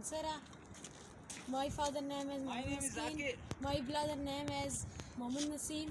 Mansura. My father name is Mohammed. My brother name is Mohammed Naseem.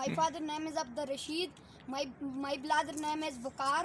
My father name is Abdul Rashid. My brother name is Bakar.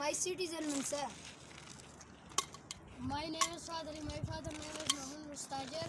my citizen Mansur. My name is Sadri. My father name is Mohammed Mustajir.